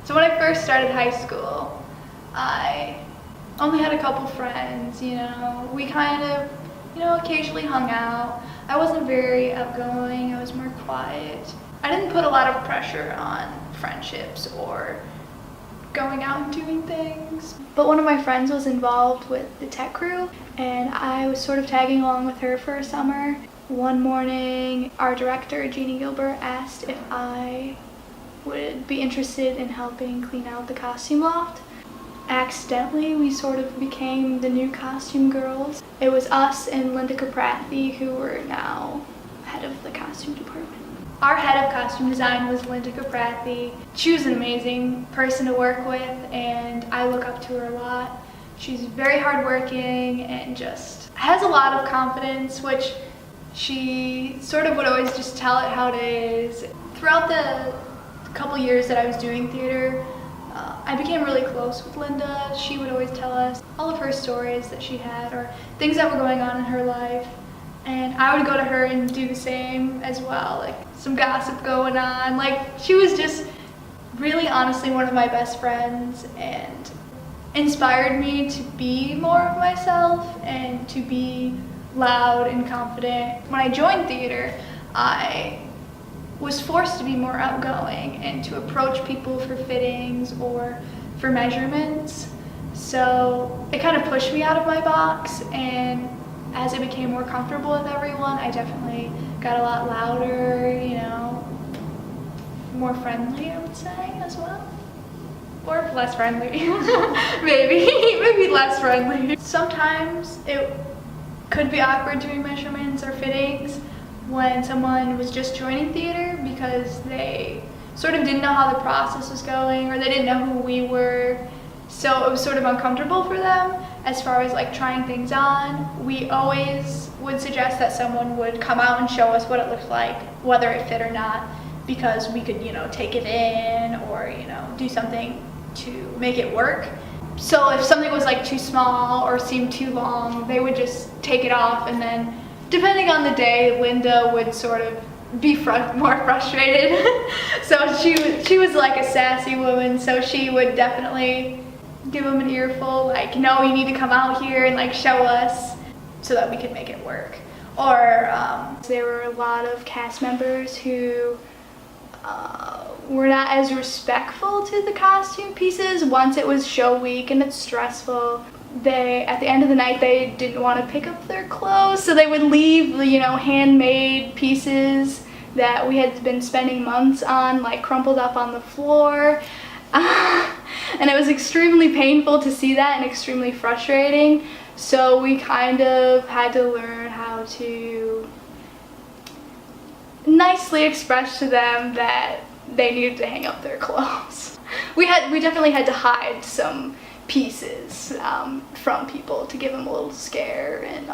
So when I first started high school, I only had a couple friends, you know. We kind of, you know, occasionally hung out. I wasn't very outgoing, I was more quiet. I didn't put a lot of pressure on friendships or going out and doing things. But one of my friends was involved with the tech crew, and I was sort of tagging along with her for a summer. One morning, our director, Jeannie Gilbert, asked if I would be interested in helping clean out the costume loft. Accidentally, we sort of became the new costume girls. It was us and Linda Caprathy, who were now head of the costume department. Our head of costume design was Linda Caprathy. She was an amazing person to work with, and I look up to her a lot. She's very hardworking and just has a lot of confidence, which she sort of would always just tell it how it is. Throughout the couple years that I was doing theater, I became really close with Linda. She would always tell us all of her stories that she had or things that were going on in her life. And I would go to her and do the same as well, like some gossip going on. Like, she was just really honestly one of my best friends and inspired me to be more of myself and to be loud and confident. When I joined theater, I was forced to be more outgoing and to approach people for fittings or for measurements. So it kind of pushed me out of my box, and as I became more comfortable with everyone, I definitely got a lot louder, you know, more friendly, I would say, as well. Or less friendly, maybe less friendly. Sometimes it could be awkward doing measurements or fittings when someone was just joining theater because they sort of didn't know how the process was going or they didn't know who we were. So it was sort of uncomfortable for them as far as like trying things on. We always would suggest that someone would come out and show us what it looked like, whether it fit or not, because we could, you know, take it in or, you know, do something to make it work. So if something was like too small or seemed too long, they would just take it off, and then depending on the day, Linda would sort of be more frustrated. So she was like a sassy woman, so she would definitely give them an earful, like, no, you need to come out here and like show us so that we could make it work. Or there were a lot of cast members who were not as respectful to the costume pieces. Once it was show week and it's stressful, at the end of the night, they didn't want to pick up their clothes, so they would leave, you know, handmade pieces that we had been spending months on, like crumpled up on the floor. And it was extremely painful to see that and extremely frustrating. So we kind of had to learn how to nicely express to them that they needed to hang up their clothes. We definitely had to hide some pieces from people to give them a little scare and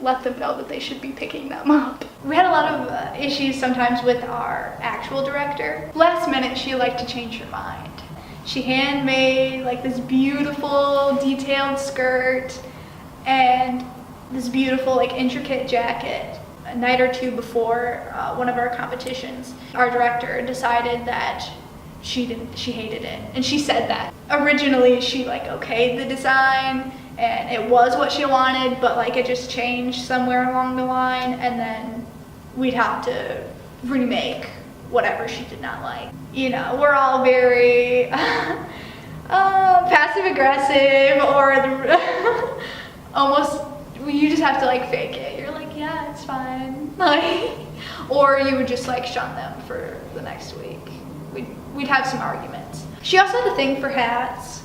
let them know that they should be picking them up. We had a lot of issues sometimes with our actual director. Last minute, she liked to change her mind. She handmade like this beautiful detailed skirt and this beautiful like intricate jacket. A night or two before one of our competitions, our director decided that she hated it, and she said that. Originally she like okayed the design and it was what she wanted, but like it just changed somewhere along the line, and then we'd have to remake whatever she did not like. You know, we're all very passive aggressive, or almost you just have to like fake it. You're like, yeah, it's fine, like, or you would just like shun them for the next week. We'd have some arguments. She also had a thing for hats.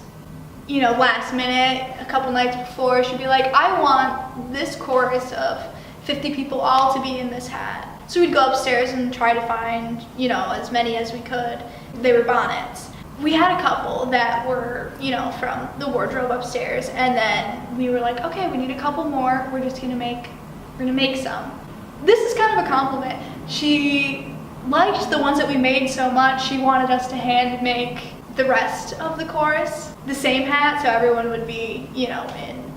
You know, last minute, a couple nights before, she'd be like, I want this chorus of 50 people all to be in this hat. So we'd go upstairs and try to find, you know, as many as we could. They were bonnets. We had a couple that were, you know, from the wardrobe upstairs, and then we were like, okay, we need a couple more. We're gonna make some. This is kind of a compliment. She liked the ones that we made so much, she wanted us to hand make the rest of the chorus the same hat, so everyone would be, you know, in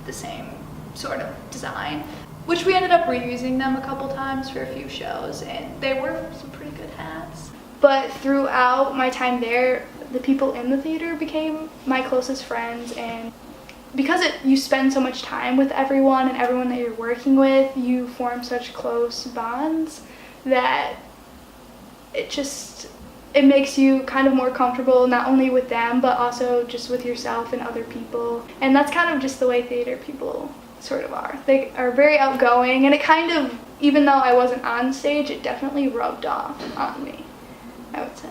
the same sort of design, which we ended up reusing them a couple times for a few shows, and they were some pretty good hats. But throughout my time there, the people in the theater became my closest friends, and because you spend so much time with everyone and everyone that you're working with, you form such close bonds that it makes you kind of more comfortable, not only with them, but also just with yourself and other people. And that's kind of just the way theater people sort of are. They are very outgoing, and it kind of, even though I wasn't on stage, it definitely rubbed off on me, I would say.